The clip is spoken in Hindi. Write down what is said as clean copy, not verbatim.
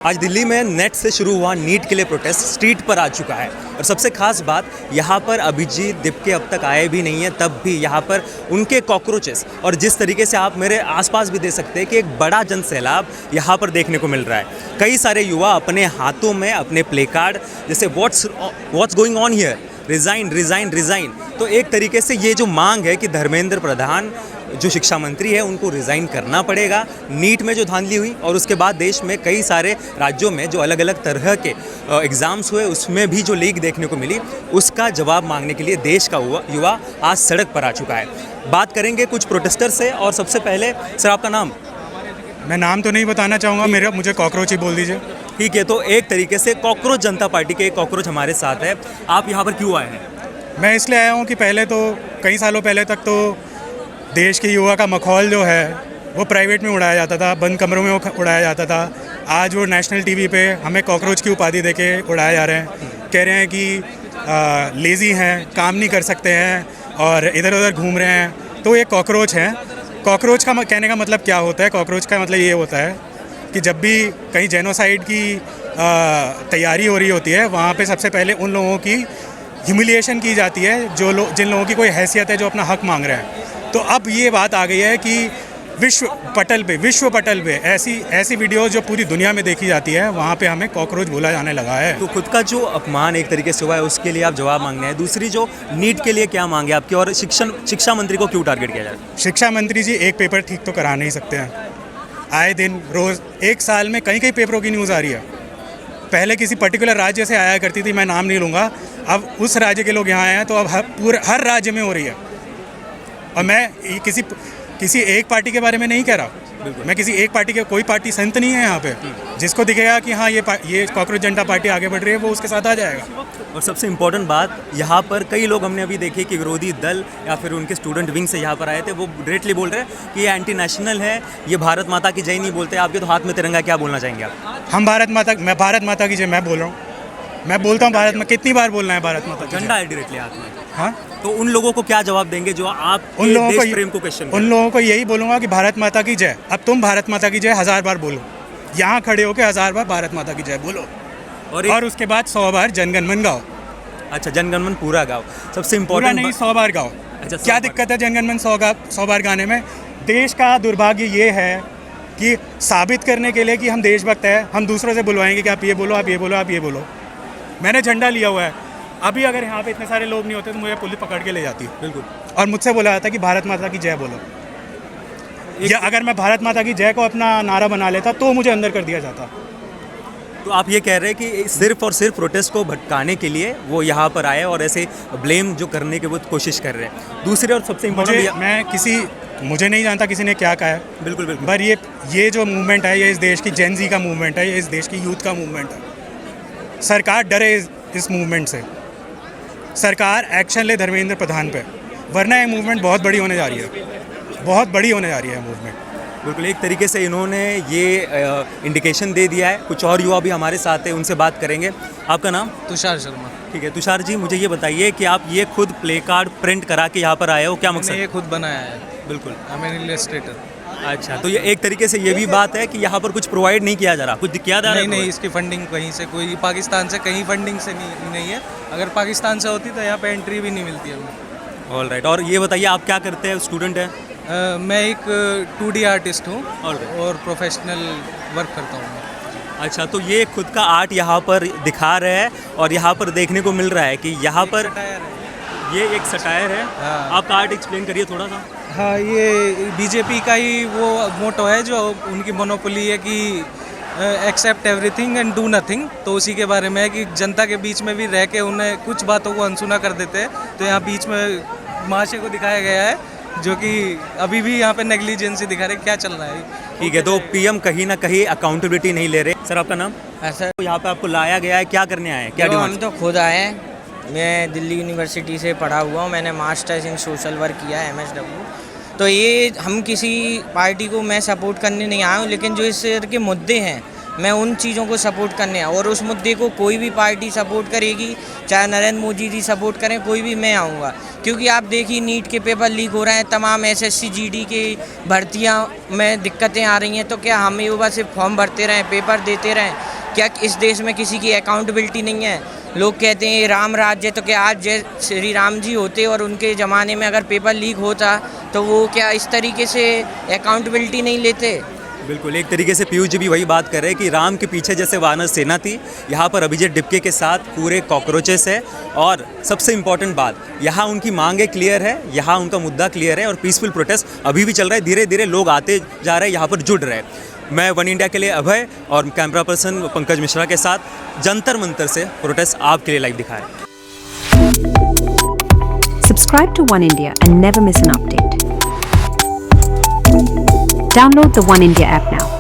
आज दिल्ली में नेट से शुरू हुआ नीट के लिए प्रोटेस्ट स्ट्रीट पर आ चुका है। और सबसे खास बात, यहाँ पर अभिजीत दिपके अब तक आए भी नहीं है, तब भी यहाँ पर उनके कॉकरोचेस और जिस तरीके से आप मेरे आसपास भी देख सकते हैं कि एक बड़ा जन सैलाब यहाँ पर देखने को मिल रहा है। कई सारे युवा अपने हाथों में अपने प्ले कार्ड जैसे what's going on here, resign resign resign. तो एक तरीके से ये जो मांग है कि धर्मेंद्र प्रधान जो शिक्षा मंत्री है उनको रिज़ाइन करना पड़ेगा। नीट में जो धांधली हुई और उसके बाद देश में कई सारे राज्यों में जो अलग अलग तरह के एग्ज़ाम्स हुए उसमें भी जो लीक देखने को मिली, उसका जवाब मांगने के लिए देश का युवा आज सड़क पर आ चुका है। बात करेंगे कुछ प्रोटेस्टर से। और सबसे पहले सर, आपका नाम? मैं नाम तो नहीं बताना चाहूँगा, मुझे कॉकरोच ही बोल दीजिए। ठीक है, तो एक तरीके से कॉकरोच जनता पार्टी के एक कॉकरोच हमारे साथ है। आप यहाँ पर क्यों आए हैं? मैं इसलिए आया हूँ कि पहले तो कई सालों पहले तक तो देश के युवा का मखौल जो है वो प्राइवेट में उड़ाया जाता था, बंद कमरों में वो उड़ाया जाता था। आज वो नेशनल टीवी पे हमें कॉकरोच की उपाधि देके उड़ाए जा रहे हैं। कह रहे हैं कि लेज़ी हैं, काम नहीं कर सकते हैं और इधर उधर घूम रहे हैं, तो ये कॉकरोच हैं। कॉकरोच का कहने का मतलब क्या होता है? कॉकरोच का मतलब ये होता है कि जब भी कहीं जेनोसाइड की तैयारी हो रही होती है, वहाँ पे सबसे पहले उन लोगों की ह्यूमिलिएशन की जाती है जिन लोगों की कोई हैसियत है, जो अपना हक मांग रहे हैं। तो अब ये बात आ गई है कि विश्व पटल पे ऐसी वीडियो जो पूरी दुनिया में देखी जाती है, वहाँ पे हमें कॉकरोच बोला जाने लगा है। तो खुद का जो अपमान एक तरीके से हुआ है उसके लिए आप जवाब मांगने हैं। दूसरी जो नीट के लिए क्या मांगे आपकी, और शिक्षा मंत्री को क्यों टारगेट किया जाए? शिक्षा मंत्री जी एक पेपर ठीक तो करा नहीं सकते हैं। आए दिन रोज़ एक साल में कई पेपरों की न्यूज़ आ रही है। पहले किसी पर्टिकुलर राज्य से आया करती थी, मैं नाम नहीं लूँगा, अब उस राज्य के लोग यहाँ आए हैं, तो अब हर राज्य में हो रही है। और मैं किसी एक पार्टी के बारे में नहीं कह रहा, मैं किसी एक पार्टी के, कोई पार्टी संत नहीं है यहाँ पे। जिसको दिखेगा कि हाँ ये कॉकरोच जनता पार्टी आगे बढ़ रही है, वो उसके साथ आ जाएगा। और सबसे इम्पोर्टेंट बात, यहाँ पर कई लोग हमने अभी देखे कि विरोधी दल या फिर उनके स्टूडेंट विंग से यहाँ पर आए थे, वो डायरेक्टली बोल रहे हैं कि ये एंटी नेशनल है, ये भारत माता की जय नहीं बोलते। आपके तो हाथ में तिरंगा, क्या बोलना चाहेंगे आप? मैं भारत माता की जय मैं बोल रहा हूँ, मैं बोलता हूँ भारत में। कितनी बार बोलना है भारत माता? झंडा है डायरेक्टली हाथ में। हाँ, तो उन लोगों को क्या जवाब देंगे जो आप उन लोगों प्रेम को क्वेश्चन? उन लोगों को यही बोलूँगा कि भारत माता की जय। अब तुम भारत माता की जय 1000 बार बोलो, यहाँ खड़े होकर 1000 बार भारत माता की जय बोलो, और उसके बाद 100 बार जनगण मन गाओ। अच्छा, जनगण मन पूरा गाओ। सबसे इम्पोर्टेंट नहीं, 100 बार गाओ। अच्छा, क्या दिक्कत है जनगण मन 100 बार गाने में? देश का दुर्भाग्य ये है कि साबित करने के लिए कि हम देशभक्त हैं, हम दूसरों से बुलवाएंगे कि आप ये बोलो, आप ये बोलो, आप ये बोलो। मैंने झंडा लिया हुआ है, अभी अगर यहाँ पे इतने सारे लोग नहीं होते तो मुझे पुलिस पकड़ के ले जाती है। बिल्कुल। और मुझसे बोला जाता कि भारत माता की जय बोलो। या अगर मैं भारत माता की जय को अपना नारा बना लेता तो मुझे अंदर कर दिया जाता। तो आप ये कह रहे हैं कि सिर्फ और सिर्फ प्रोटेस्ट को भटकाने के लिए वो यहाँ पर आए और ऐसे ब्लेम जो करने की वो कोशिश कर रहे हैं। दूसरे और सबसे इम्पोर्टेंट, मुझे नहीं जानता किसी ने क्या कहा है। बिल्कुल बिल्कुल। पर ये जो मूवमेंट है, ये इस देश की जेन ज़ी का मूवमेंट है, ये इस देश की यूथ का मूवमेंट है। सरकार डरे इस मूवमेंट से, सरकार एक्शन ले धर्मेंद्र प्रधान पे, वरना ये मूवमेंट बहुत बड़ी होने जा रही है, बहुत बड़ी होने जा रही है मूवमेंट। बिल्कुल, एक तरीके से इन्होंने ये इंडिकेशन दे दिया है। कुछ और युवा भी हमारे साथ हैं, उनसे बात करेंगे। आपका नाम? तुषार शर्मा। ठीक है तुषार जी, मुझे ये बताइए कि आप ये खुद प्ले कार्ड प्रिंट करा के यहाँ पर आए हो, क्या मकसद? ये खुद बनाया है। बिल्कुल, आई एम इलस्ट्रेटर। अच्छा, तो ये एक तरीके से ये भी बात है कि यहाँ पर कुछ प्रोवाइड नहीं किया जा रहा, कुछ किया जा रहा है? नहीं, इसकी फंडिंग कहीं से, कोई पाकिस्तान से कहीं फंडिंग से नहीं है। अगर पाकिस्तान से होती तो यहाँ पे एंट्री भी नहीं मिलती हमें। All right. और ये बताइए आप क्या करते हैं? स्टूडेंट हैं? मैं एक 2D आर्टिस्ट हूँ और प्रोफेशनल वर्क करता हूँ। अच्छा, तो ये खुद का आर्ट यहाँ पर दिखा रहे हैं और यहाँ पर देखने को मिल रहा है कि यहाँ पर ये एक सटायर है। हाँ। आपका आर्ट एक्सप्लेन करिए थोड़ा सा। हाँ, ये बीजेपी का ही वो मोटो है, जो उनकी मोनोपोली है कि accept everything and do nothing. तो उसी के बारे में है कि जनता के बीच में भी रह के उन्हें कुछ बातों को अनसुना कर देते हैं। तो यहाँ बीच में महाशय को दिखाया गया है, जो कि अभी भी यहाँ पे नेग्लिजेंसी दिखा रहे, क्या चल रहा है। ठीक है, तो पीएम कहीं ना कहीं अकाउंटेबिलिटी नहीं ले रहे। सर, आपका नाम? सर, तो यहाँ पे आपको लाया गया है, क्या करने आए हैं, क्या डिमांड? हम तो खुद आए हैं। मैं दिल्ली यूनिवर्सिटी से पढ़ा हुआ हूँ, मैंने मास्टर्स इन सोशल वर्क किया है, MSW। तो ये हम किसी पार्टी को मैं सपोर्ट करने नहीं आया हूँ, लेकिन जो इस तरह के मुद्दे हैं, मैं उन चीज़ों को सपोर्ट करने और उस मुद्दे को कोई भी पार्टी सपोर्ट करेगी, चाहे नरेंद्र मोदी जी सपोर्ट करें, कोई भी, मैं आऊँगा। क्योंकि आप देखिए नीट के पेपर लीक हो रहे हैं, तमाम SSC GD के भर्तियाँ में दिक्कतें आ रही हैं, तो क्या हम युवा सिर्फ फॉर्म भरते रहें, पेपर देते रहें? क्या इस देश में किसी की अकाउंटेबिलिटी नहीं है? लोग कहते हैं राम राज्य, तो क्या आज जय श्री राम जी होते और उनके ज़माने में अगर पेपर लीक होता तो वो क्या इस तरीके से अकाउंटेबिलिटी नहीं लेते? बिल्कुल, एक तरीके से पीयूष जी भी वही बात कर रहे हैं कि राम के पीछे जैसे वानर सेना थी, यहाँ पर अभिजीत डिपके के साथ पूरे कॉकरोचेस है। और सबसे इम्पॉर्टेंट बात, यहाँ उनकी मांगे क्लियर है, यहाँ उनका मुद्दा क्लियर है और पीसफुल प्रोटेस्ट अभी भी चल रहा है। धीरे धीरे लोग आते जा रहे हैं, यहाँ पर जुड़ रहे हैं। मैं वन इंडिया के लिए अभय और कैमरा पर्सन पंकज मिश्रा के साथ जंतर मंतर से प्रोटेस्ट आपके लिए लाइव दिखाएं। Subscribe to One India and never miss an update. Download the One India app now.